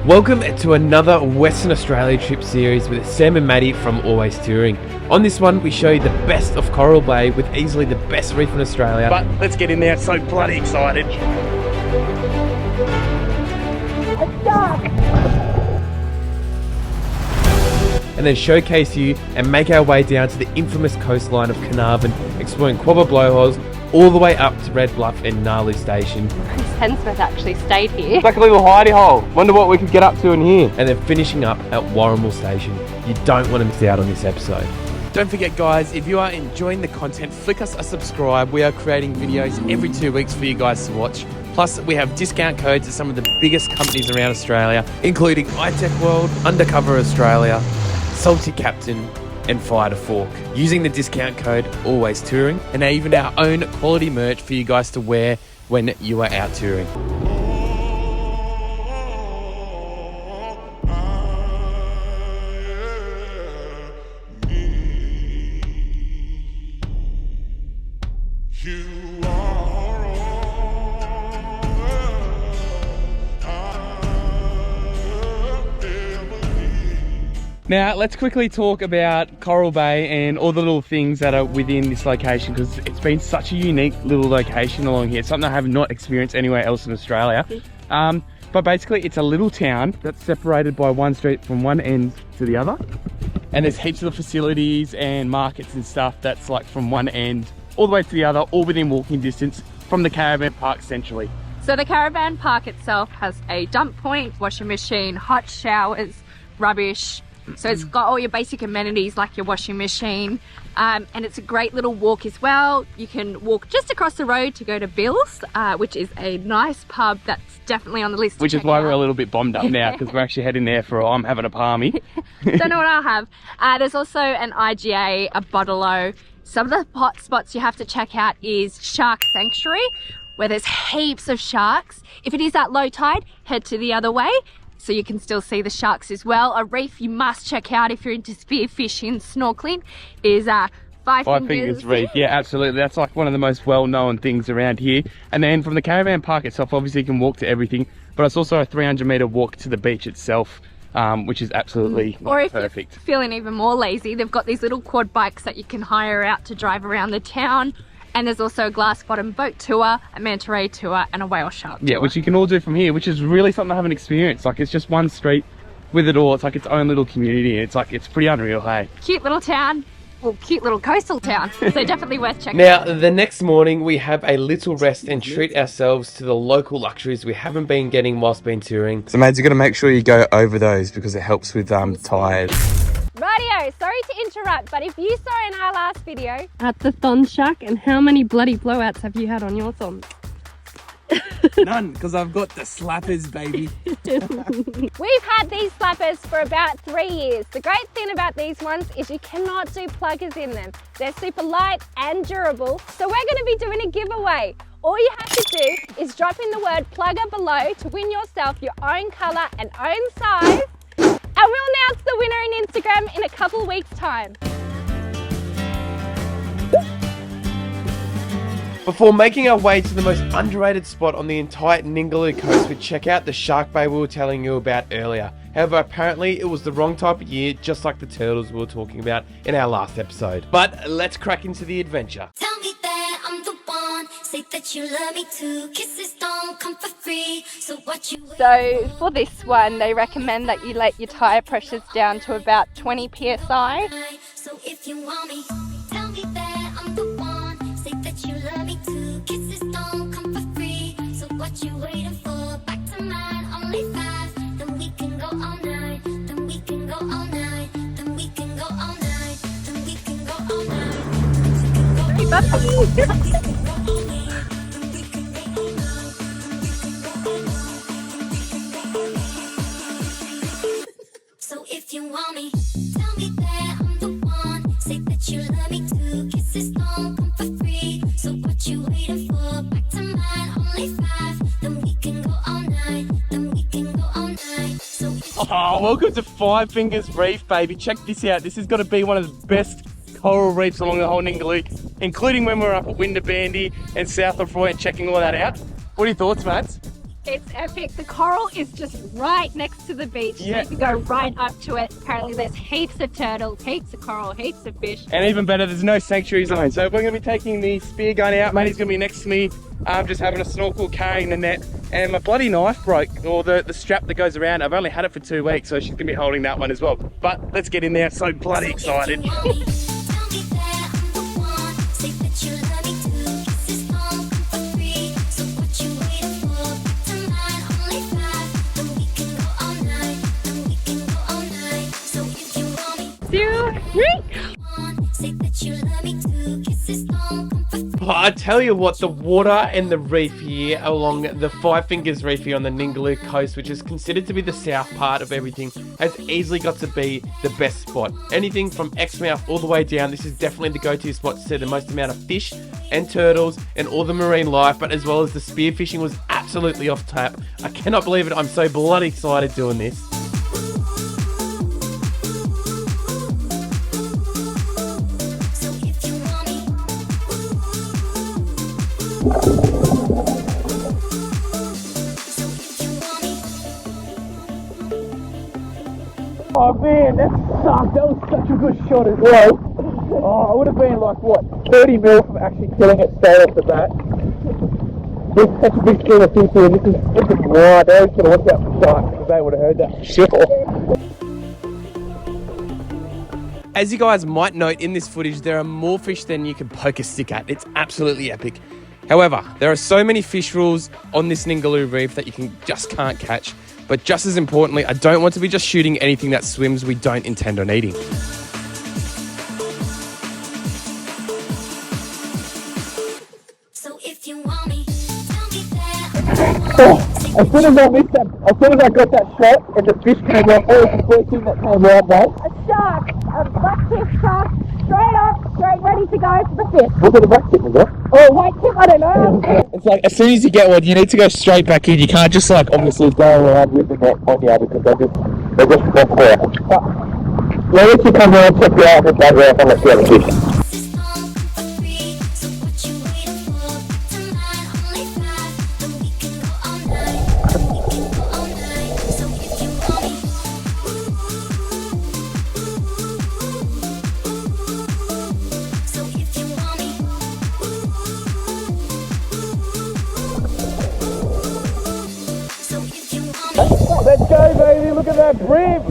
Welcome to another Western Australia trip series with Sam and Maddie from Always Touring. On this one, we show you the best of Coral Bay with easily the best reef in Australia. But let's get in there, so bloody excited. It's dark. And then showcase you and make our way down to the infamous coastline of Carnarvon, exploring Quobba Blow holes all the way up to Red Bluff and Gnarloo Station. Chris Hensmith actually stayed here. It's like a little hidey hole. Wonder what we could get up to in here. And then finishing up at Wooramel Station. You don't want to miss out on this episode. Don't forget guys, if you are enjoying the content, flick us a subscribe. We are creating videos every 2 weeks for you guys to watch. Plus, we have discount codes at some of the biggest companies around Australia, including iTech World, Undercover Australia, Salty Captain, and Fire to Fork. Using the discount code Always Touring, and even our own quality merch for you guys to wear when you are out touring. Now, let's quickly talk about Coral Bay and all the little things that are within this location, because it's been such a unique little location along here. It's something I have not experienced anywhere else in Australia. But basically, it's a little town that's separated by one street from one end to the other. And there's heaps of facilities and markets and stuff that's like from one end all the way to the other, all within walking distance from the caravan park centrally. So the caravan park itself has a dump point, washing machine, hot showers, rubbish. So it's got all your basic amenities like your washing machine, and it's a great little walk as well. You can walk just across the road to go to Bill's, which is a nice pub that's definitely on the list. Which is why we're a little bit bombed up now, because we're actually heading there for I'm having a palmy. Don't know what I'll have. There's also an IGA, a Bottle-O. Some of the hot spots you have to check out is Shark Sanctuary, where there's heaps of sharks. If it is at low tide, head to the other way, so you can still see the sharks as well. A reef you must check out if you're into spearfishing, snorkeling, is Five Fingers Reef. Yeah, absolutely. That's like one of the most well-known things around here. And then from the caravan park itself, obviously you can walk to everything, but it's also a 300-metre walk to the beach itself, which is absolutely or if perfect. You're feeling even more lazy, they've got these little quad bikes that you can hire out to drive around the town. And there's also a glass bottom boat tour, a manta ray tour, and a whale shark tour. Yeah, which you can all do from here, which is really something I haven't experienced. Like, it's just one street with it all. It's like its own little community. It's like, it's pretty unreal, hey? Cute little town. Well, cute little coastal town. So definitely worth checking Now, out. the next morning, we have a little rest and treat ourselves to the local luxuries we haven't been getting whilst been touring. So, mates, you've got to make sure you go over those because it helps with tired. Radio, sorry to interrupt, but if you saw in our last video At the thon shack, and how many bloody blowouts have you had on your thons? None, because I've got the slappers, baby. we've had these slappers for about 3 years. The great thing about these ones is you cannot do pluggers in them. They're super light and durable, so we're going to be doing a giveaway. All you have to do is drop in the word plugger below to win yourself your own colour and own size. And we'll announce the winner in Instagram in a couple weeks' time. Before making our way to the most underrated spot on the entire Gnarloo coast, we check out the shark bay we were telling you about earlier. However, apparently it was the wrong type of year, just like the turtles we were talking about in our last episode. But let's crack into the adventure. Tell me that I'm the one. Say that you love me too. Kisses don't come for free. So what you So for this one, they recommend that you let your tyre pressures down to about 20 psi. So if you want me, tell me that I'm the one. Say that you love me too. Kisses don't come for free. So what you waiting for? Back to mine, only 5. Then we can go all night. Then we can go all night. Then we can go all night. Then we can go all night. So if you want me, tell me that I'm the one. Say that you love me too. Kisses don't come for free. So what you waiting for? Back to mine, only 5. Then we can go all night. Then we can go all night. So Oh, welcome to Five Fingers Reef, baby. Check this out. This has got to be one of the best coral reefs along the whole Gnarloo, including when we were up at Windabandy and South of Roy and checking all that out. What are your thoughts, mates? It's epic. The coral is just right next to the beach. Yeah. So you can go right up to it. Apparently there's heaps of turtles, heaps of coral, heaps of fish. And even better, there's no sanctuary zone. So we're going to be taking the spear gun out. Matey's going to be next to me, just having a snorkel, carrying the net. And my bloody knife broke, or the strap that goes around. I've only had it for 2 weeks, so she's going to be holding that one as well. But let's get in there. So bloody excited. I tell you what, the water and the reef here along the Five Fingers Reef here on the Gnarloo coast, which is considered to be the south part of everything, has easily got to be the best spot. Anything from Exmouth all the way down, this is definitely the go-to spot to see the most amount of fish and turtles and all the marine life, but as well as the spear fishing was absolutely off tap. I cannot believe it. I'm so bloody excited doing this. Oh man, that sucked. That was such a good shot as well. Oh, I would have been like, what, 30 mil from actually killing it straight off the bat. There's such a big stream of fish here. This is wild. They should have watched out for sharks because they would have heard that for sure. As you guys might note in this footage, there are more fish than you can poke a stick at. It's absolutely epic. However, there are so many fish rules on this Gnarloo Reef that you just can't catch. But just as importantly, I don't want to be just shooting anything that swims we don't intend on eating. So if you want me, tell me that. As soon as I missed that, as soon as I got that shot and the fish came out, oh, it's the first thing that came out, mate. A shark, a black-tip shark, straight up, straight ready to go for the fish. Was it a black tip, was it? Oh, white tip, I don't know. It's like, as soon as you get one, you need to go straight back in. You can't just like, obviously go around with the net on you because they're just off there. But, yeah, once you come around, check you out with that round and let's see how the fish. Let's go, baby, look at that brim!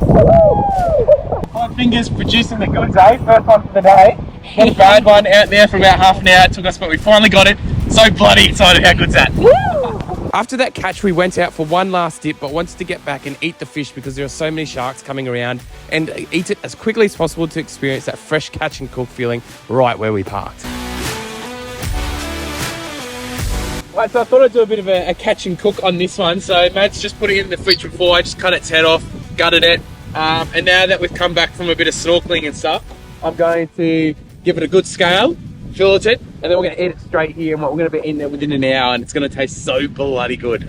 Five Fingers producing the goods, eh? First one for the day. Not a bad one out there for about half an hour. It took us, but we finally got it. So bloody excited. How good's that? After that catch, we went out for one last dip, but wanted to get back and eat the fish because there are so many sharks coming around, and eat it as quickly as possible to experience that fresh catch and cook feeling right where we parked. Right, so I thought I'd do a bit of a catch and cook on this one. So Matt's just put it in the fridge before. I just cut its head off, gutted it. And now that we've come back from a bit of snorkeling and stuff, I'm going to give it a good scale, fillet it, and then we're going to eat it straight here. And we're going to be in there within an hour, and it's going to taste so bloody good.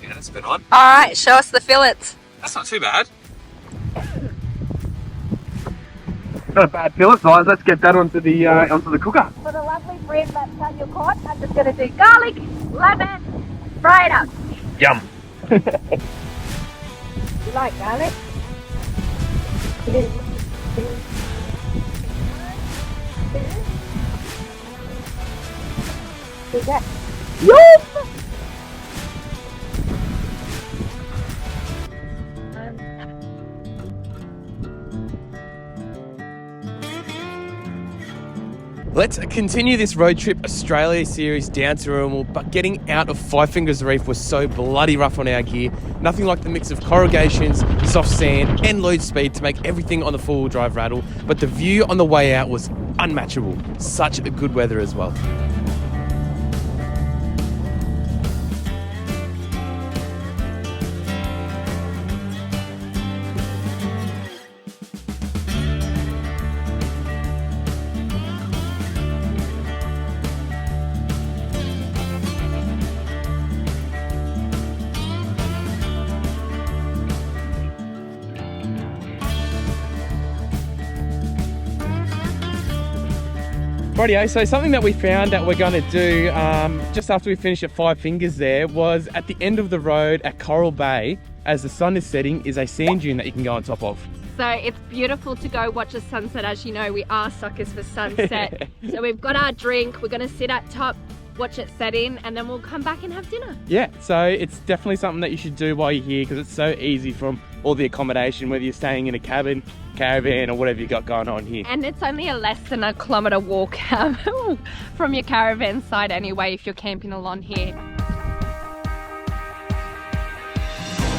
Yeah, that's a bit on. All right, show us the fillets. That's not too bad. Not a bad fillet size. Let's get that onto the cooker. For the lovely bread that's on your pot, I'm just going to do garlic, lemon, fry it up. Yum. You like garlic? Is that? Yum! Let's continue this road trip Australia series down to Wooramel, but getting out of Five Fingers Reef was so bloody rough on our gear. Nothing like the mix of corrugations, soft sand and load speed to make everything on the four-wheel drive rattle, but the view on the way out was unmatchable. Such a good weather as well. Rightio, so something that we found that we're going to do just after we finish at Five Fingers there was at the end of the road at Coral Bay, as the sun is setting, is a sand dune that you can go on top of. So it's beautiful to go watch a sunset. As you know, we are suckers for sunset. So we've got our drink, we're going to sit at top, watch it set in, and then we'll come back and have dinner. Yeah, so it's definitely something that you should do while you're here because it's so easy from all the accommodation, whether you're staying in a cabin, caravan, or whatever you got going on here. And it's only a less than a kilometre walk from your caravan site anyway if you're camping along here.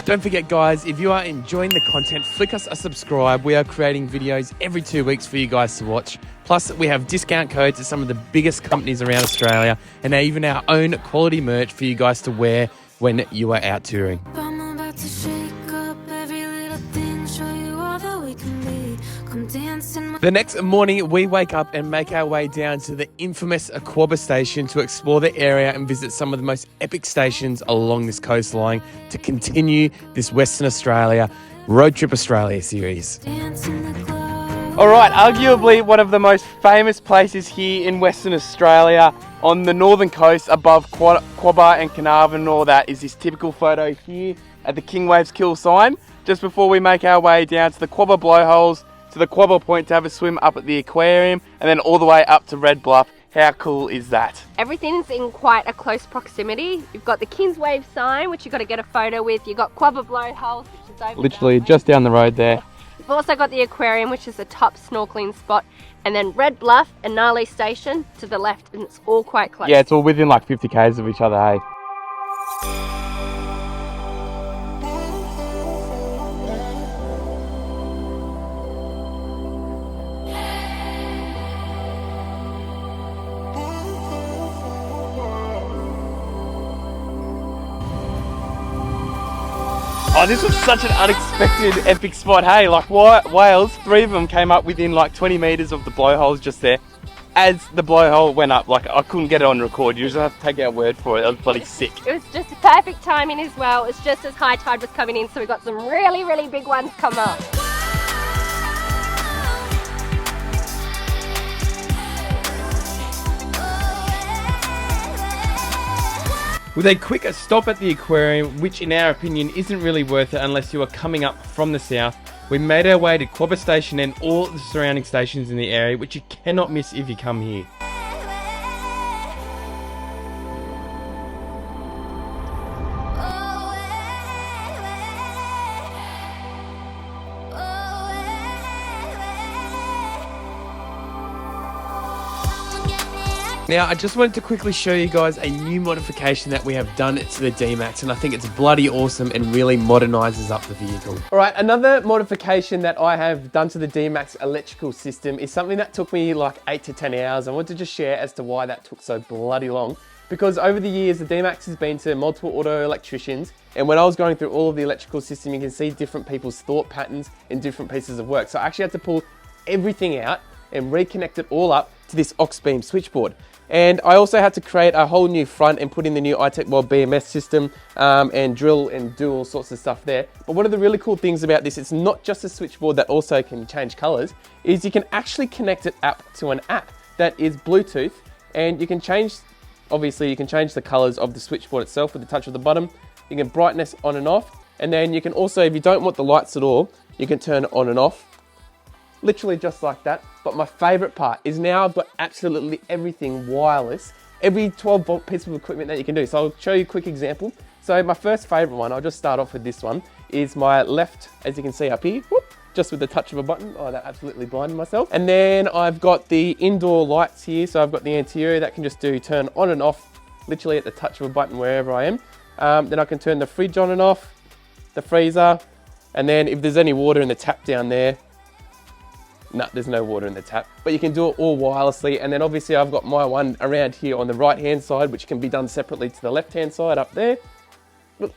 Don't forget guys, if you are enjoying the content, flick us a subscribe. We are creating videos every 2 weeks for you guys to watch. Plus we have discount codes at some of the biggest companies around Australia and even our own quality merch for you guys to wear when you are out touring. I'm about to shake up every little thing, show you all that we can be. Come dance in my The next morning, we wake up and make our way down to the infamous Quobba Station to explore the area and visit some of the most epic stations along this coastline to continue this Western Australia Road Trip Australia series. dance in the club. Alright, arguably one of the most famous places here in Western Australia on the northern coast above Quobba and Carnarvon and all that is this typical photo here at the King Waves Kill sign, just before we make our way down to the Quobba blowholes, to the Quobba Point to have a swim up at the aquarium, and then all the way up to Red Bluff. How cool is that? Everything's in quite a close proximity. You've got the King's Wave sign, which you've got to get a photo with. You've got Quobba Blow holes, which is over Literally that way. just down the road there. We've also got the aquarium, which is the top snorkeling spot, and then Red Bluff and Gnarloo Station to the left, and it's all quite close. Yeah, it's all within like 50 k's of each other, hey? Oh, this was such an unexpected epic spot, hey? Like whales, 3 of them came up within like 20 metres of the blowholes just there. As the blowhole went up, like I couldn't get it on record. You just have to take our word for it. It was bloody sick. It was just perfect timing as well. It's just as high tide was coming in, so we got some really, really big ones come up. With a quick stop at the aquarium, which in our opinion isn't really worth it unless you are coming up from the south, we made our way to Quobba Station and all the surrounding stations in the area, which you cannot miss if you come here. Now, I just wanted to quickly show you guys a new modification that we have done to the D-Max, and I think it's bloody awesome and really modernises up the vehicle. All right, another modification that I have done to the D-Max electrical system is something that took me like 8 to 10 hours. I want to just share as to why that took so bloody long. Because over the years, the D-Max has been to multiple auto electricians, and when I was going through all of the electrical system, you can see different people's thought patterns in different pieces of work. So I actually had to pull everything out and reconnect it all up to this aux beam switchboard. And I also had to create a whole new front and put in the new iTechWell BMS system and drill and do all sorts of stuff there. But one of the really cool things about this, it's not just a switchboard that also can change colors, is you can actually connect it up to an app that is Bluetooth, and you can change, obviously you can change the colors of the switchboard itself with the touch of the button. You can brightness on and off, and then you can also, if you don't want the lights at all, you can turn it on and off. Literally just like that. But my favorite part is now I've got absolutely everything wireless, every 12-volt piece of equipment that you can do. So I'll show you a quick example. So my first favorite one, I'll just start off with this one, is my left, as you can see up here, whoop, just with the touch of a button. Oh, that absolutely blinded myself. And then I've got the indoor lights here. So I've got the anterior that can just do turn on and off, literally at the touch of a button wherever I am. Then I can turn the fridge on and off, the freezer, and then if there's any water in the tap down there, no, there's no water in the tap, but you can do it all wirelessly. And then obviously I've got my one around here on the right hand side, which can be done separately to the left hand side up there. Look,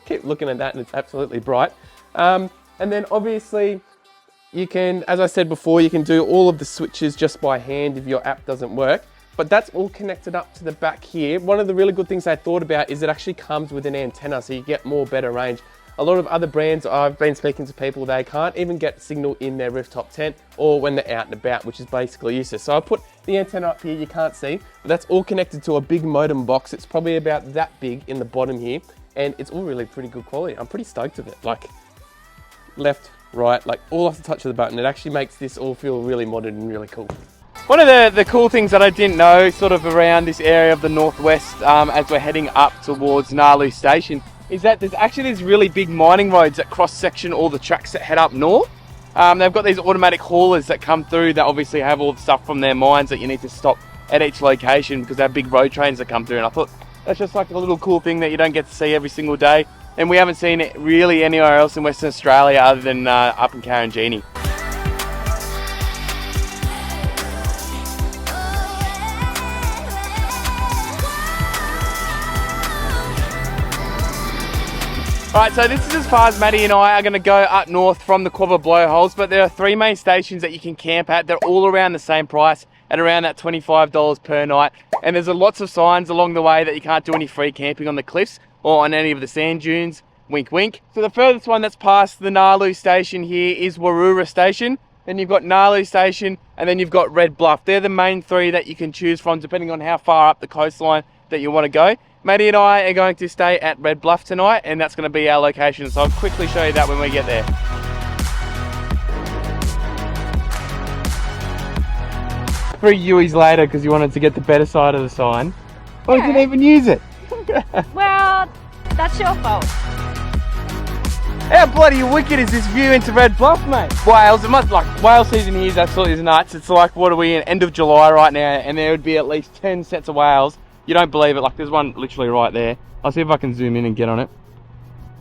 keep looking at that and it's absolutely bright. And then obviously you can, as I said before, you can do all of the switches just by hand if your app doesn't work. But that's all connected up to the back here. One of the really good things I thought about is it actually comes with an antenna, so you get more better range. A lot of other brands, I've been speaking to people, they can't even get signal in their rooftop tent or when they're out and about, which is basically useless. So I put the antenna up here, you can't see, but that's all connected to a big modem box. It's probably about that big in the bottom here, and it's all really pretty good quality. I'm pretty stoked with it. Like left, right, like all off the touch of the button. It actually makes this all feel really modern and really cool. One of the cool things that I didn't know sort of around this area of the northwest as we're heading up towards Gnarloo Station is that there's actually these really big mining roads that cross-section all the tracks that head up north. They've got these automatic haulers that come through that obviously have all the stuff from their mines that you need to stop at each location because they have big road trains that come through, and I thought that's just like a little cool thing that you don't get to see every single day, and we haven't seen it really anywhere else in Western Australia other than up in Carnarvon. Alright, so this is as far as Maddie and I are going to go up north from the Quobba Blow holes, but there are 3 main stations that you can camp at. They're all around the same price at around that $25 per night, and there's lots of signs along the way that you can't do any free camping on the cliffs or on any of the sand dunes, wink wink. So the furthest one that's past the Gnarloo Station here is Wooramel Station, then you've got Gnarloo Station, and then you've got Red Bluff. They're the main 3 that you can choose from depending on how far up the coastline that you want to go. Maddie and I are going to stay at Red Bluff tonight, and that's going to be our location, so I'll quickly show you that when we get there. 3 U's later because you wanted to get the better side of the sign. Oh, you didn't even use it. Well, that's your fault. How bloody wicked is this view into Red Bluff, mate? Whales, it must, like, whale season here is absolutely nuts. It's like, what are we in, end of July right now, and there would be at least 10 sets of whales. You don't believe it, like there's one literally right there. I'll see if I can zoom in and get on it.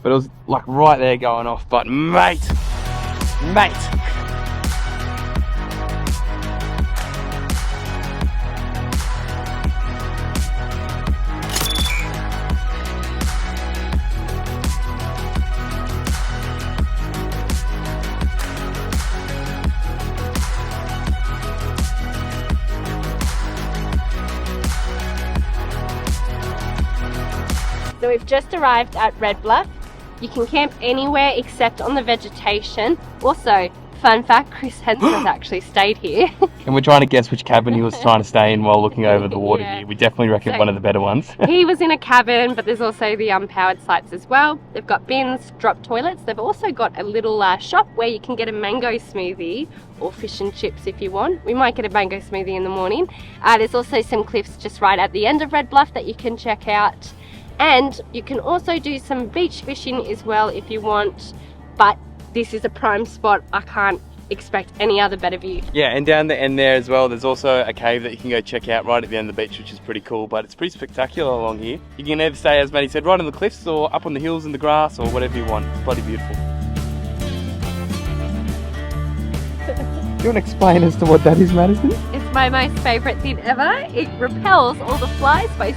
But it was like right there going off, but mate. So we've just arrived at Red Bluff. You can camp anywhere except on the vegetation. Also, fun fact, Chris Henson has actually stayed here. And we're trying to guess which cabin he was trying to stay in while looking over the water Yeah. here. We definitely reckon So- one of the better ones. He was in a cabin, but there's also the unpowered sites as well. They've got bins, drop toilets. They've also got a little shop where you can get a mango smoothie or fish and chips if you want. We might get a mango smoothie in the morning. There's also some cliffs just right at the end of Red Bluff that you can check out. And you can also do some beach fishing as well if you want. But this is a prime spot. I can't expect any other better view. Yeah, and down the end there as well, there's also a cave that you can go check out right at the end of the beach, which is pretty cool, but it's pretty spectacular along here. You can either stay, as Maddie said, right on the cliffs or up on the hills in the grass or whatever you want. It's bloody beautiful. Do you want to explain as to what that is, Madison? It's my most favourite thing ever. It repels all the flies by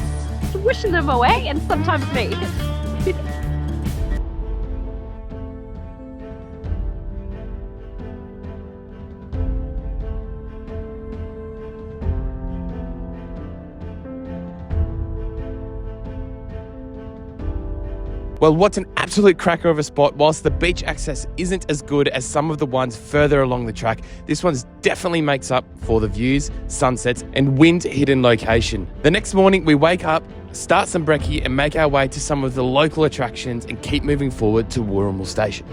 swishing them away, and sometimes me. Well, what's an absolute cracker of a spot. Whilst the beach access isn't as good as some of the ones further along the track, this one definitely makes up for the views, sunsets, and wind-hidden location. The next morning, we wake up, start some brekkie, and make our way to some of the local attractions and keep moving forward to Wooramel Station.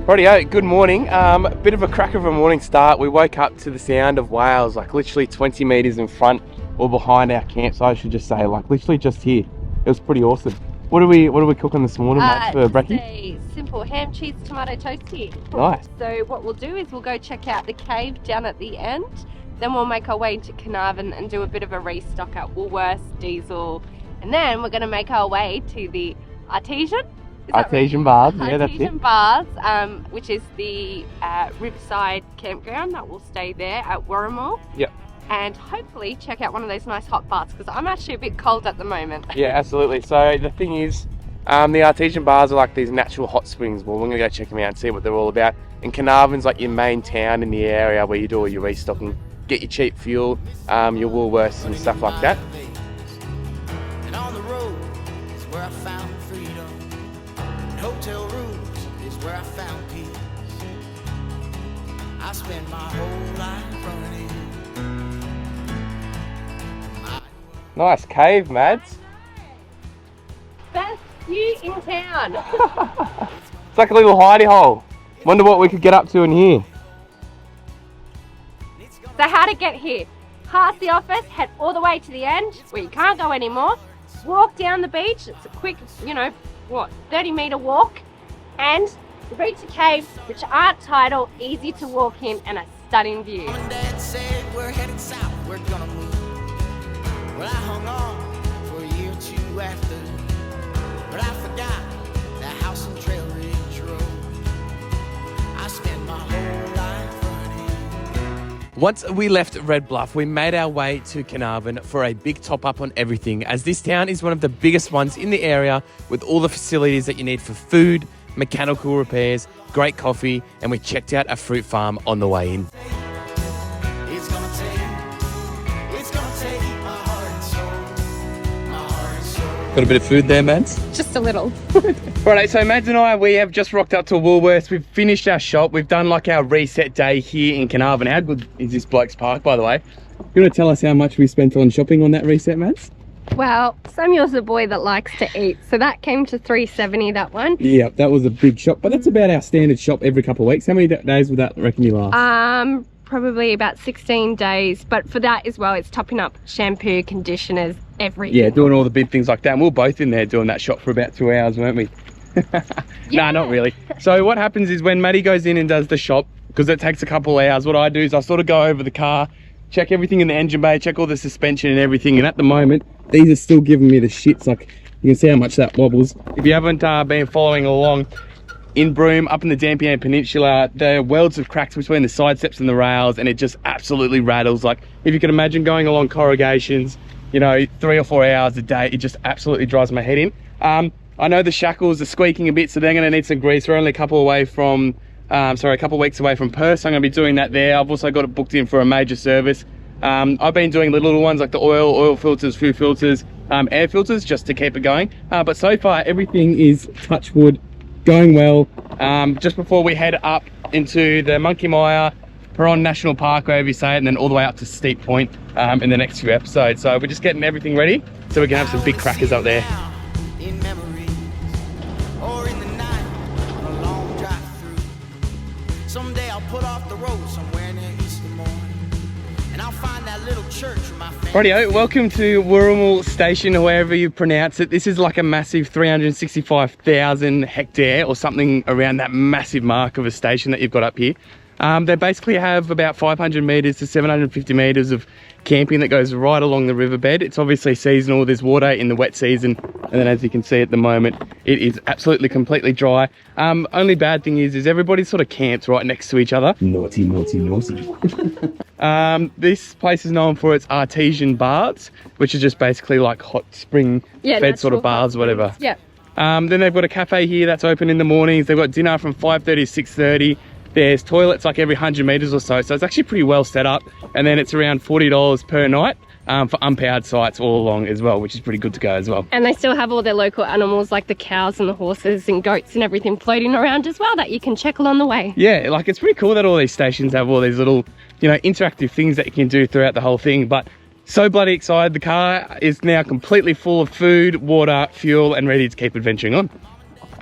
Rightio, good morning. A bit of a cracker of a morning start. We woke up to the sound of whales, like literally 20 metres in front or behind our campsite, I should just say, like literally just here. It was pretty awesome. What are we cooking this morning, mate, for brekkie? A simple ham, cheese, tomato toasty. Nice. So what we'll do is we'll go check out the cave down at the end. Then we'll make our way into Carnarvon and do a bit of a restock at Woolworths, Diesel. And then we're going to make our way to the Artesian. Artesian Bars, yeah, that's it. Artesian Bars, which is the riverside campground that will stay there at Wooramel. Yep. And hopefully check out one of those nice hot baths because I'm actually a bit cold at the moment. Yeah, absolutely. So the thing is, the Artesian Bars are like these natural hot springs. Well, we're going to go check them out and see what they're all about. And Carnarvon's like your main town in the area where you do all your restocking, get your cheap fuel, your Woolworths and stuff like that. And on the road is where I found freedom. spend my whole life running. Nice cave, Mads. Best view in town. It's like a little hidey hole. Wonder what we could get up to in here. So how to get here? Past the office, head all the way to the end where you can't go anymore. Walk down the beach. It's a quick, 30-meter walk, and reach a cave which aren't tidal, easy to walk in, and a stunning view. Mom and Dad said we're headed south, we're gonna move. Well, I hung on for a year or two after, but I forgot that house and trail ridge road. I spent my whole life running. Once we left Red Bluff, we made our way to Carnarvon for a big top up on everything, as this town is one of the biggest ones in the area with all the facilities that you need for food, mechanical repairs, great coffee, and we checked out a fruit farm on the way in. It's gonna take my heart and soul, my heart and soul. Got a bit of food there, Mads? Just a little. Righto, so Mads and I, we have just rocked up to Woolworths. We've finished our shop. We've done like our reset day here in Carnarvon. How good is this bloke's park, by the way? You want to tell us how much we spent on shopping on that reset, Mads? Well, Samuel's a boy that likes to eat, so that came to $3.70, that one. Yeah, that was a big shop, but that's about our standard shop every couple of weeks. How many days would that reckon you last? Probably about 16 days, but for that as well, it's topping up shampoo, conditioners, everything. Yeah, doing all the big things like that. And we were both in there doing that shop for about 2 hours, weren't we? Nah, not really. So what happens is when Maddie goes in and does the shop, because it takes a couple of hours, what I do is I sort of go over the car, check everything in the engine bay, check all the suspension and everything, and at the moment, these are still giving me the shits. Like, you can see how much that wobbles. If you haven't been following along, in Broome, up in the Dampier Peninsula, the welds have cracked between the side steps and the rails, and it just absolutely rattles. Like, if you can imagine going along corrugations, 3 or 4 hours a day, it just absolutely drives my head in. I know the shackles are squeaking a bit, so they're going to need some grease. We're only a couple away from, a couple of weeks away from Perth, so I'm going to be doing that there. I've also got it booked in for a major service. I've been doing the little ones like the oil filters, food filters, air filters, just to keep it going. But so far, everything is, touch wood, going well. Just before we head up into the Monkey Mire, Perron National Park, wherever you say it, and then all the way up to Steep Point in the next few episodes. So we're just getting everything ready so we can have some big crackers up there. In memories, or in the night, on a long drive through. Someday I'll put off the road somewhere near Easter morning, and I'll find that little church with my family. Rightio, welcome to Wooramel Station, or wherever you pronounce it. This is like a massive 365,000 hectare or something around that massive mark of a station that you've got up here. They basically have about 500 metres to 750 metres of camping that goes right along the riverbed. It's obviously seasonal, there's water in the wet season, and then as you can see at the moment, it is absolutely completely dry. Only bad thing is everybody sort of camps right next to each other. Naughty, naughty, naughty. This place is known for its artesian baths, which is just basically like hot spring fed sort of baths, whatever. Yeah. Then they've got a cafe here that's open in the mornings. They've got dinner from 5:30 to 6:30. There's toilets like every 100 metres or so, so it's actually pretty well set up. And then it's around $40 per night for unpowered sites all along as well, which is pretty good to go as well. And they still have all their local animals like the cows and the horses and goats and everything floating around as well that you can check along the way. Yeah, like it's pretty cool that all these stations have all these little, interactive things that you can do throughout the whole thing. But so bloody excited. The car is now completely full of food, water, fuel, and ready to keep adventuring on.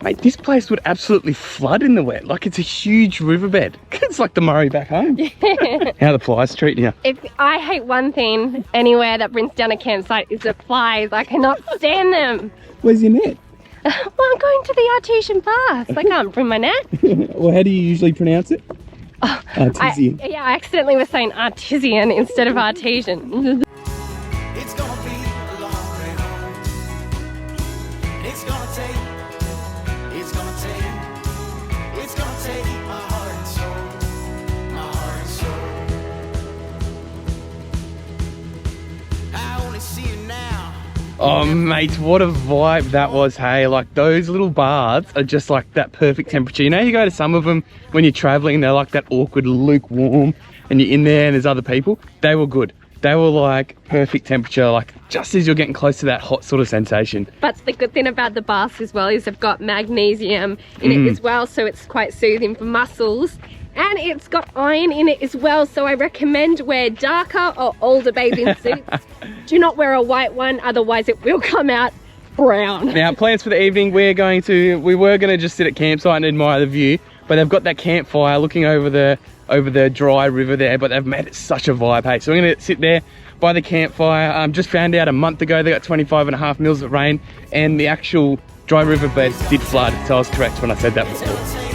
Mate, this place would absolutely flood in the wet. Like, it's a huge riverbed. It's like the Murray back home. How are the flies treating you? If I hate one thing anywhere that brings down a campsite is the flies. I cannot stand them. Where's your net? Well, I'm going to the artesian baths. I can't bring my net. Well, how do you usually pronounce it? Artesian. I accidentally was saying artesian instead of artesian. It's gonna be a long way home. It's gonna take my heart and soul, my heart and soul. I only see you now. Oh, mate, what a vibe that was, hey? Like, those little baths are just like that perfect temperature. You go to some of them when you're traveling, they're like that awkward lukewarm, and you're in there and there's other people. They were good. They were like perfect temperature, like just as you're getting close to that hot sort of sensation. But the good thing about the baths as well is they've got magnesium in it as well, so it's quite soothing for muscles And it's got iron in it as well, so I recommend wear darker or older bathing suits. Do not wear a white one, otherwise it will come out brown. Now, plans for the evening, we were gonna just sit at campsite and admire the view, but they've got that campfire looking over the dry river there, but they've made it such a vibe, hey. So we're gonna sit there by the campfire. Just found out a month ago they got 25.5 mils of rain, and the actual dry river beds did flood, so I was correct when I said that before.